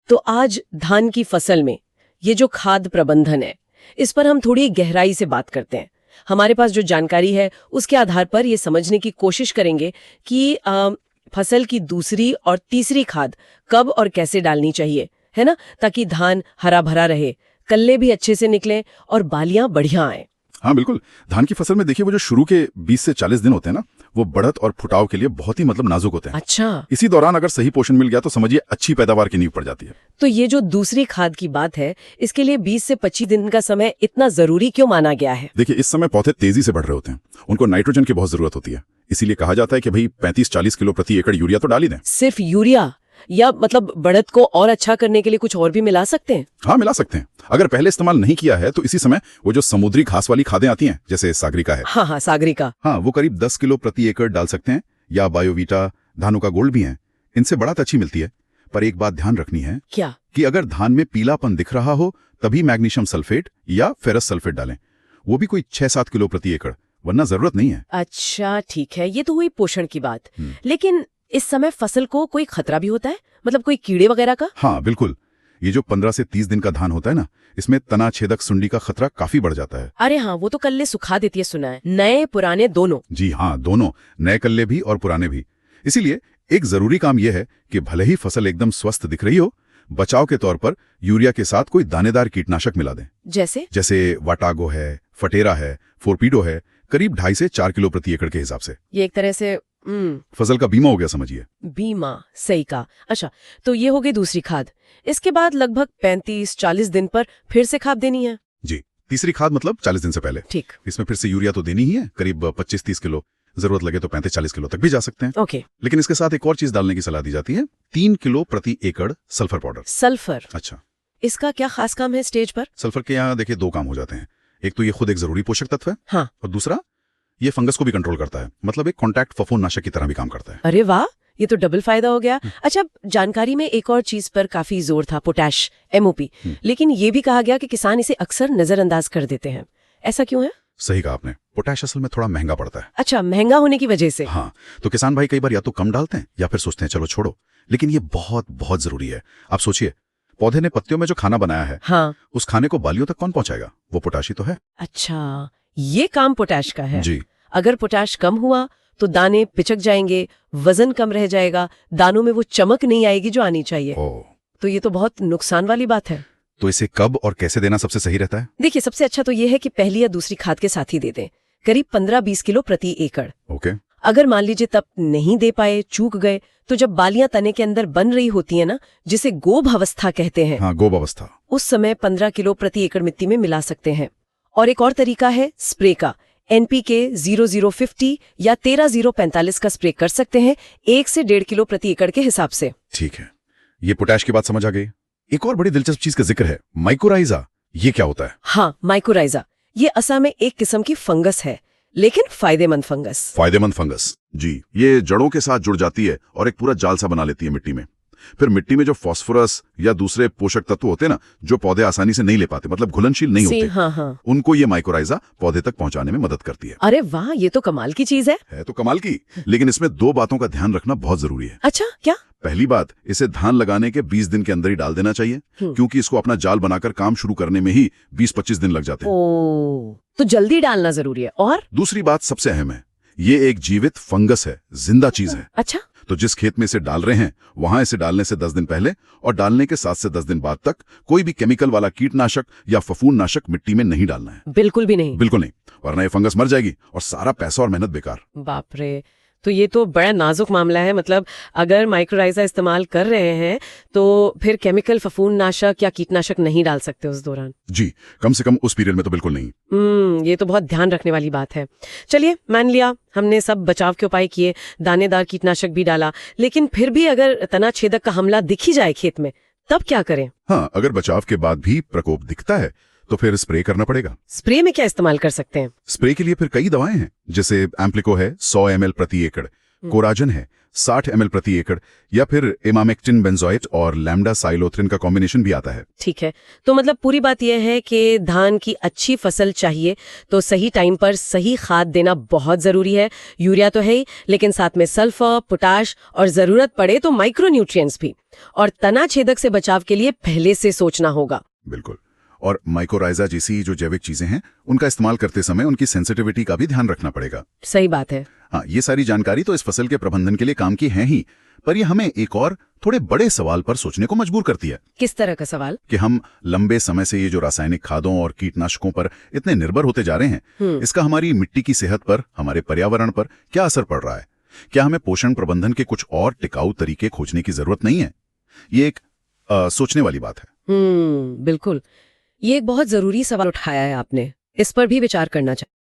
तो आज धान की फसल में ये जो खाद प्रबंधन है, इस पर हम थोड़ी गहराई से बात करते हैं। हमारे पास जो जानकारी है उसके आधार पर ये समझने की कोशिश करेंगे कि फसल की दूसरी और तीसरी खाद कब और कैसे डालनी चाहिए, है ना, ताकि धान हरा भरा रहे, कल्ले भी अच्छे से निकलें और बालियां बढ़िया आए। हाँ बिल्कुल। धान की फसल में देखिए वो जो शुरू के 20 से 40 दिन होते हैं ना, वो बढ़त और फुटाव के लिए बहुत ही नाजुक होते हैं। अच्छा। इसी दौरान अगर सही पोषण मिल गया तो समझिए अच्छी पैदावार की नींव पड़ जाती है। तो ये जो दूसरी खाद की बात है, इसके लिए 20 से 25 दिन का समय इतना जरूरी क्यों माना गया है? देखिए इस समय पौधे तेजी से बढ़ रहे होते हैं, उनको नाइट्रोजन की बहुत जरूरत होती है। इसीलिए कहा जाता है कि भाई 35-40 किलो प्रति एकड़ यूरिया तो डाल ही दें। सिर्फ यूरिया, या मतलब बढ़त को और अच्छा करने के लिए कुछ और भी मिला सकते हैं? हाँ मिला सकते हैं। अगर पहले इस्तेमाल नहीं किया है तो इसी समय वो जो समुद्री घास वाली खादें आती हैं, जैसे सागरिका है, हाँ सागरिका, हाँ वो करीब 10 किलो प्रति एकड़ डाल सकते हैं। या बायोवीटा, धानुका गोल्ड भी हैं, इनसे बढ़त अच्छी मिलती है। पर एक बात ध्यान रखनी है, क्या? कि अगर धान में पीलापन दिख रहा हो तभी मैग्नीशियम सल्फेट या फेरस सल्फेट डालें, वो भी कोई 6-7 किलो प्रति एकड़, वरना जरूरत नहीं है। अच्छा ठीक है, ये तो हुई पोषण की बात। लेकिन इस समय फसल को कोई खतरा भी होता है, मतलब कोई कीड़े वगैरह का? हाँ बिल्कुल। ये जो 15 से 30 दिन का धान होता है ना, इसमें तना छेदक सुंडी का खतरा काफी बढ़ जाता है। अरे हाँ, वो तो कल्ले सुखा देती है, सुना है, नए पुराने दोनों। जी हाँ, दोनों, नए कल्ले भी और पुराने भी। इसीलिए एक जरूरी काम यह है कि भले ही फसल एकदम स्वस्थ दिख रही हो, बचाव के तौर पर यूरिया के साथ कोई दानेदार कीटनाशक मिला दें। जैसे वाटागो है, फटेरा है, फोरपीडो है, करीब 2.5 से 4 किलो प्रति एकड़ के हिसाब से। ये एक तरह से फसल का बीमा हो गया समझिए। बीमा, सही कहा। अच्छा, तो ये हो गई दूसरी खाद। इसके बाद लगभग 35-40 दिन पर फिर से खाद देनी है? जी, तीसरी खाद मतलब 40 दिन से पहले। ठीक। इसमें फिर से यूरिया तो देनी ही है, करीब 25-30 किलो, जरूरत लगे तो 35-40 किलो तक भी जा सकते हैं। ओके। लेकिन इसके साथ एक और चीज डालने की सलाह दी जाती है, 3 किलो प्रति एकड़ सल्फर पाउडर। सल्फर? अच्छा, इसका क्या खास काम है स्टेज पर? सल्फर के यहाँ देखिए 2 काम हो जाते हैं। एक तो ये खुद एक जरूरी पोषक तत्व है, हाँ, और दूसरा ये फंगस को भी कंट्रोल करता है, मतलब एक कॉन्टैक्ट फफूंदनाशक की तरह भी काम करता है। अरे वाह, ये तो डबल फायदा हो गया। अच्छा, जानकारी में एक और चीज पर काफी जोर था, पोटैश, MOP। लेकिन ये भी कहा गया कि किसान इसे अक्सर नजरअंदाज कर देते हैं, ऐसा क्यों है? सही कहा आपने, पोटैश असल में थोड़ा महंगा पड़ता है। अच्छा, महंगा होने की वजह से? हाँ, तो किसान भाई कई बार या तो कम डालते हैं या फिर सोचते हैं चलो छोड़ो, लेकिन ये बहुत बहुत जरूरी है। आप सोचिए, पौधे ने पत्तियों में जो खाना बनाया है, हाँ, उस खाने को बालियों तक कौन पहुंचाएगा? वो पोटाश ही तो है। अच्छा, ये काम पोटैश का है। जी। अगर पोटैश कम हुआ तो दाने पिचक जाएंगे, वजन कम रह जाएगा, दानों में वो चमक नहीं आएगी जो आनी चाहिए। तो ये तो बहुत नुकसान वाली बात है। तो इसे कब और कैसे देना सबसे सही रहता है? देखिए, सबसे अच्छा तो ये है कि पहली या दूसरी खाद के साथ ही दे दें, करीब 15-20 किलो प्रति एकड़। ओके। अगर मान लीजिए तब नहीं दे पाए, चूक गए, तो जब बालियां तने के अंदर बन रही होती है ना, जिसे गोब अवस्था कहते हैं, हाँ, गोब अवस्था, उस समय 15 किलो प्रति एकड़ मिट्टी में मिला सकते हैं। और एक और तरीका है स्प्रे का, NPK 0050 या 13-045 का स्प्रे कर सकते हैं, 1 से 1.5 किलो प्रति एकड़ के हिसाब से। ठीक है, ये पोटैश की बात समझ आ गई। एक और बड़ी दिलचस्प चीज का जिक्र है, माइकोराइजा। ये क्या होता है? हाँ, माइकोराइजा, ये असल में एक किस्म की फंगस है, लेकिन फायदेमंद फंगस। फायदेमंद फंगस, जी। ये जड़ों के साथ जुड़ जाती है और एक पूरा जाल सा बना लेती है मिट्टी में। फिर मिट्टी में जो फास्फोरस या दूसरे पोषक तत्व होते हैं ना, जो पौधे आसानी से नहीं ले पाते, मतलब घुलनशील नहीं होते, हाँ। उनको ये माइकोराइजा पौधे तक पहुंचाने में मदद करती है। अरे वाह, ये तो कमाल की चीज है तो कमाल की। लेकिन इसमें 2 बातों का ध्यान रखना बहुत जरूरी है। अच्छा, क्या? पहली बात, इसे धान लगाने के 20 दिन के अंदर ही डाल देना चाहिए, क्योंकि इसको अपना जाल बनाकर काम शुरू करने में ही 20-25 दिन लग जाते हैं। तो जल्दी डालना जरूरी है। और दूसरी बात सबसे अहम है, ये एक जीवित फंगस है, जिंदा चीज है। अच्छा, तो जिस खेत में इसे डाल रहे हैं, वहां इसे डालने से 10 दिन पहले और डालने के 7 से 10 दिन बाद तक कोई भी केमिकल वाला कीटनाशक या फफूंदनाशक मिट्टी में नहीं डालना है। बिल्कुल भी नहीं? बिल्कुल नहीं, वरना ये फंगस मर जाएगी और सारा पैसा और मेहनत बेकार। बाप रे, तो ये तो बड़ा नाजुक मामला है। मतलब अगर माइक्रोराइजा इस्तेमाल कर रहे हैं तो फिर केमिकल फफूंदनाशक या कीटनाशक नहीं डाल सकते उस दौरान? जी, कम से कम उस पीरियड में तो बिल्कुल नहीं। ये तो बहुत ध्यान रखने वाली बात है। चलिए, मान लिया हमने सब बचाव के उपाय किए, दानेदार कीटनाशक भी डाला, लेकिन फिर भी अगर तना छेदक का हमला दिख ही जाए खेत में, तब क्या करें? हाँ, अगर बचाव के बाद भी प्रकोप दिखता है तो फिर स्प्रे करना पड़ेगा। स्प्रे में क्या इस्तेमाल कर सकते हैं? स्प्रे के लिए फिर कई दवाएं हैं, जैसे एम्प्लिको है 100 ml प्रति एकड़, कोराजन है 60 ml प्रति एकड़, या फिर इमामेक्टिन बेंजोएट और लैम्डा साइलोथ्रिन का कॉम्बिनेशन भी आता है। ठीक है, तो मतलब पूरी बात यह है कि धान की अच्छी फसल चाहिए तो सही टाइम पर सही खाद देना बहुत जरूरी है। यूरिया तो है ही, लेकिन साथ में सल्फर, पोटाश और जरूरत पड़े तो माइक्रोन्यूट्रिएंट्स भी। और तना छेदक से बचाव के लिए पहले से सोचना होगा। बिल्कुल। और माइकोराइजा जैसी जो जैविक चीजें हैं, उनका इस्तेमाल करते समय उनकी सेंसिटिविटी का भी ध्यान रखना पड़ेगा। सही बात है। हाँ, ये सारी जानकारी तो इस फसल के प्रबंधन के लिए काम की है ही, पर ये हमें एक और थोड़े बड़े सवाल पर सोचने को मजबूर करती है। किस तरह का सवाल? कि हम लंबे समय से ये जो रासायनिक खादों और कीटनाशकों पर इतने निर्भर होते जा रहे हैं, इसका हमारी मिट्टी की सेहत पर, हमारे पर्यावरण पर क्या असर पड़ रहा है? क्या हमें पोषण प्रबंधन के कुछ और टिकाऊ तरीके खोजने की जरूरत नहीं है? ये एक सोचने वाली बात है। बिल्कुल, ये एक बहुत जरूरी सवाल उठाया है आपने। इस पर भी विचार करना चाहिए।